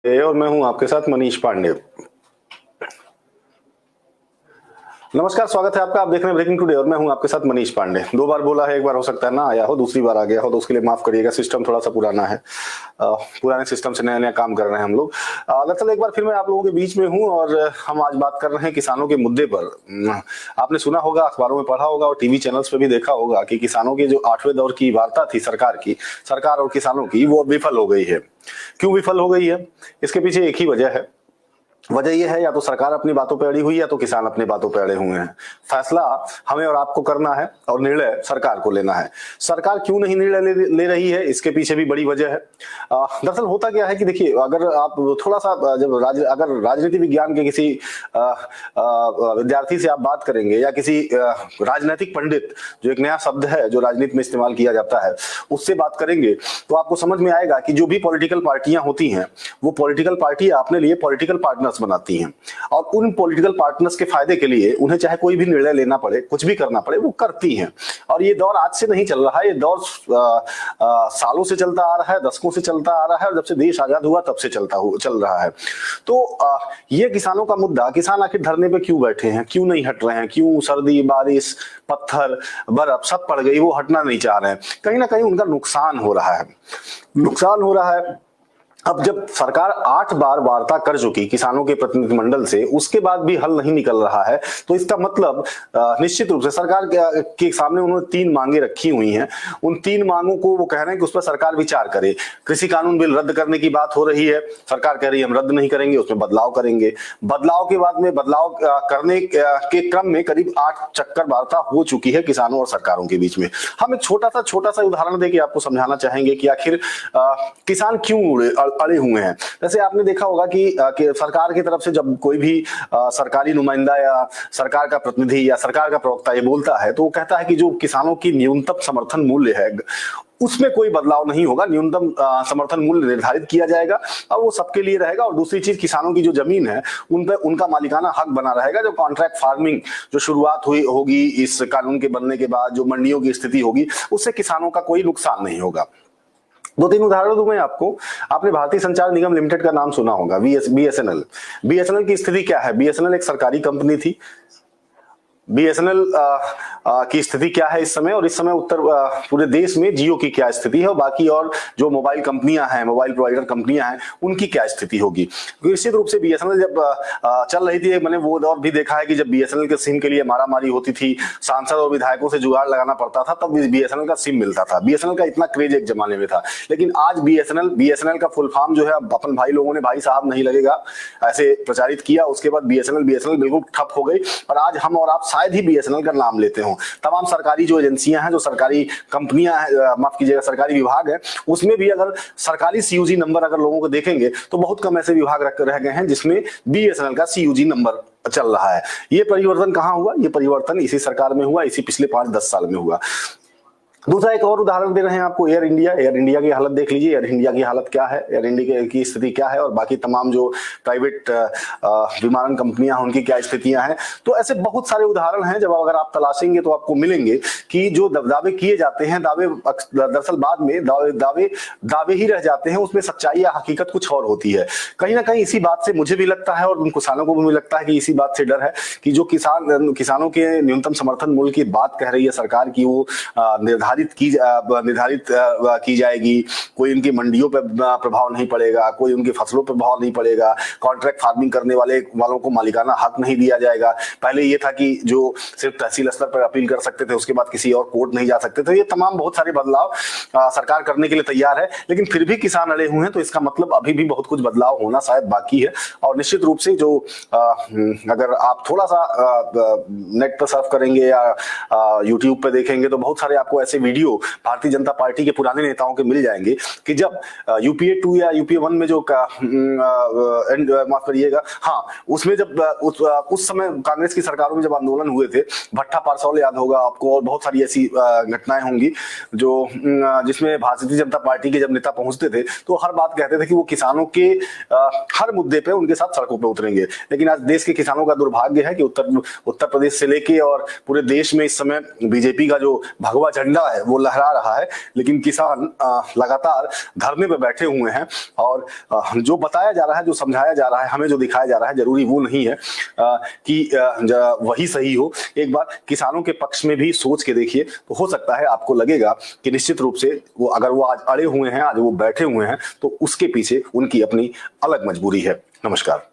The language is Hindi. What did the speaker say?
और मैं हूं आपके साथ मनीष पांडे। नमस्कार, स्वागत है आपका। आप देख रहे हैं ब्रेकिंग टुडे और मैं हूं आपके साथ मनीष पांडे। 2 बार बोला है, एक बार हो सकता है ना आया हो, दूसरी बार आ गया हो तो उसके लिए माफ करिएगा। सिस्टम थोड़ा सा पुराना है, पुराने सिस्टम से नया नया काम कर रहे हैं हम लोग। दरअसल एक बार फिर मैं आप लोगों के बीच में हूं और हम आज बात कर रहे हैं किसानों के मुद्दे पर। आपने सुना होगा, अखबारों में पढ़ा होगा और टीवी चैनल्स पे भी देखा होगा कि किसानों के जो 8वें दौर की वार्ता थी सरकार और किसानों की, वो विफल हो गई है। क्यों विफल हो गई है? इसके पीछे एक ही वजह है। वजह यह है, या तो सरकार अपनी बातों पे अड़ी हुई है या तो किसान अपनी बातों पे अड़े हुए हैं। फैसला हमें और आपको करना है और निर्णय सरकार को लेना है। सरकार क्यों नहीं निर्णय ले रही है, इसके पीछे भी बड़ी वजह है। दरअसल होता क्या है कि देखिए, अगर आप थोड़ा सा अगर राजनीति विज्ञान के किसी विद्यार्थी से आप बात करेंगे या किसी राजनीतिक पंडित, जो एक नया शब्द है जो राजनीति में इस्तेमाल किया जाता है, उससे बात करेंगे तो आपको समझ में आएगा कि जो भी पॉलिटिकल पार्टियां होती हैं, वो पॉलिटिकल पार्टियां अपने लिए पॉलिटिकल पार्टनर्स बनाती हैं और उन पॉलिटिकल पार्टनर्स के फायदे के लिए उन्हें चाहे कोई भी निर्णय लेना पड़े, कुछ भी करना पड़े, वो करती हैं। और ये दौर आज से नहीं चल रहा है, ये दौर सालों से चलता आ रहा है, दशकों से चलता आ रहा है और जब से देश आजाद हुआ तब से चल रहा है। तो ये किसानों का मुद्दा, किसान आखिर धरने पे क्यों बैठे हैं, क्यों नहीं हट रहे हैं, क्यों सर्दी बारिश पत्थर बर्फ सब पड़ गई वो हटना नहीं चाह रहे हैं? कहीं ना कहीं उनका नुकसान हो रहा है, नुकसान हो रहा है। अब जब सरकार 8 बार वार्ता कर चुकी किसानों के प्रतिनिधिमंडल से, उसके बाद भी हल नहीं निकल रहा है, तो इसका मतलब निश्चित रूप से सरकार के सामने उन्होंने 3 मांगे रखी हुई हैं। उन 3 मांगों को वो कह रहे हैं कि उस पर सरकार विचार करे। कृषि कानून बिल रद्द करने की बात हो रही है, सरकार कह रही है हम रद्द नहीं करेंगे, उसमें बदलाव करेंगे। बदलाव के बाद में बदलाव करने के क्रम में करीब 8 चक्कर वार्ता हो चुकी है किसानों और सरकारों के बीच में। हम एक छोटा सा उदाहरण देके आपको समझाना चाहेंगे कि आखिर किसान क्यों अड़े हुए हैं। जैसे आपने देखा होगा कि सरकार की तरफ से जब कोई भी सरकारी नुमाइंदा या सरकार का प्रतिनिधि या सरकार का प्रवक्ता ये बोलता है, तो वो कहता है कि जो किसानों की न्यूनतम समर्थन मूल्य है उसमें कोई बदलाव नहीं होगा, न्यूनतम समर्थन मूल्य निर्धारित किया जाएगा और वो सबके लिए रहेगा। और दूसरी चीज, किसानों की जो जमीन है उन पर उनका मालिकाना हक बना रहेगा। जो कॉन्ट्रैक्ट फार्मिंग जो शुरुआत होगी इस कानून के बनने के बाद, जो मंडियों की स्थिति होगी, उससे किसानों का कोई नुकसान नहीं होगा। 2-3 उदाहरण दूं मैं आपको। आपने भारतीय संचार निगम लिमिटेड का नाम सुना होगा, बीएसएनएल। बीएसएनएल की स्थिति क्या है? बीएसएनएल एक सरकारी कंपनी थी। बीएसएनएल की स्थिति क्या है इस समय, और इस समय पूरे देश में जियो की क्या स्थिति है और बाकी और जो मोबाइल कंपनियां हैं, मोबाइल प्रोवाइडर कंपनियां हैं, उनकी क्या स्थिति होगी? निश्चित रूप से बीएसएनएल जब चल रही थी, मैंने वो दौर भी देखा है कि जब बीएसएनएल के सिम के लिए मारामारी होती थी, सांसद और विधायकों से जुगाड़ लगाना पड़ता था, तब बीएसएनएल का सिम मिलता था। बीएसएनएल का इतना क्रेज एक जमाने में था। लेकिन आज बीएसएनएल का फुल फॉर्म जो है, अपन भाई लोगों ने भाई साहब नहीं लगेगा ऐसे प्रचारित किया, उसके बाद बीएसएनएल बिल्कुल ठप हो गई। और आज हम और आप शायद ही बीएसएनएल का नाम लेते हो। तमाम सरकारी जो एजेंसियां हैं, जो सरकारी कंपनियां हैं, माफ कीजिएगा सरकारी विभाग है, उसमें भी अगर सरकारी सीयूजी नंबर अगर लोगों को देखेंगे तो बहुत कम ऐसे विभाग रह गए हैं जिसमें बीएसएनएल का सीयूजी नंबर चल रहा है। ये परिवर्तन कहां हुआ? ये परिवर्तन इसी सरकार में हुआ, इसी पिछले 5-10 साल में हुआ। दूसरा एक और उदाहरण दे रहे हैं आपको, एयर इंडिया। एयर इंडिया की हालत देख लीजिए, एयर इंडिया की हालत क्या है, एयर इंडिया की स्थिति क्या है, और बाकी तमाम जो प्राइवेट विमानन कंपनियां हैं उनकी क्या स्थितियां हैं। तो ऐसे बहुत सारे उदाहरण हैं, जब अगर आप तलाशेंगे तो आपको मिलेंगे कि जो दावे किए जाते हैं, दावे दरअसल बाद में दावे ही रह जाते हैं, उसमें सच्चाई या हकीकत कुछ और होती है। कहीं ना कहीं इसी बात से मुझे भी लगता है और उन किसानों को भी लगता है कि इसी बात से डर है कि जो किसानों के न्यूनतम समर्थन मूल्य की बात कह रही है सरकार की, वो निर्धारित की जाएगी। कोई उनकी मंडियों पर प्रभाव नहीं पड़ेगा, कोई उनकी फसलों पर प्रभाव नहीं पड़ेगा, कॉन्ट्रैक्ट फार्मिंग करने वालों को मालिकाना हक नहीं दिया जाएगा। पहले ये था कि जो सिर्फ तहसील स्तर पर अपील कर सकते थे, उसके बाद किसी और कोर्ट नहीं जा सकते थे। ये तमाम बहुत सारे बदलाव सरकार करने के लिए तैयार है, लेकिन फिर भी किसान अड़े हुए हैं, तो इसका मतलब अभी भी बहुत कुछ बदलाव होना शायद बाकी है। और निश्चित रूप से जो अगर आप थोड़ा सा नेट पर सर्फ करेंगे या यूट्यूब पे देखेंगे तो बहुत सारे आपको ऐसे वीडियो भारतीय जनता पार्टी के पुराने नेताओं के मिल जाएंगे कि जब यूपीए 2 या यूपीए 1 में जो माफ करिएगा, हाँ, उसमें जब उस समय कांग्रेस की सरकारों में जब आंदोलन हुए थे, भट्टा पारसौल याद होगा आपको, और बहुत सारी ऐसी घटनाएं होंगी जो जिसमें भारतीय जनता पार्टी के जब नेता पहुंचते थे तो हर बात कहते थे कि वो किसानों के हर मुद्दे पे उनके साथ सड़कों पे उतरेंगे। लेकिन आज देश के किसानों का दुर्भाग्य है कि उत्तर प्रदेश से लेके और पूरे देश में इस समय बीजेपी का जो भगवा झंडा है वो लहरा रहा है, लेकिन किसान लगातार धरने पे बैठे हुए हैं। और जो बताया जा रहा है, जो समझाया जा रहा है, हमें जो दिखाया जा रहा है, जरूरी वो नहीं है कि वही सही हो। एक बार किसानों के पक्ष में भी सोच के देखिए, तो हो सकता है आपको लगेगा कि निश्चित रूप से वो, अगर वो आज अड़े हुए हैं, आज वो बैठे हुए हैं, तो उसके पीछे उनकी अपनी अलग मजबूरी है। नमस्कार।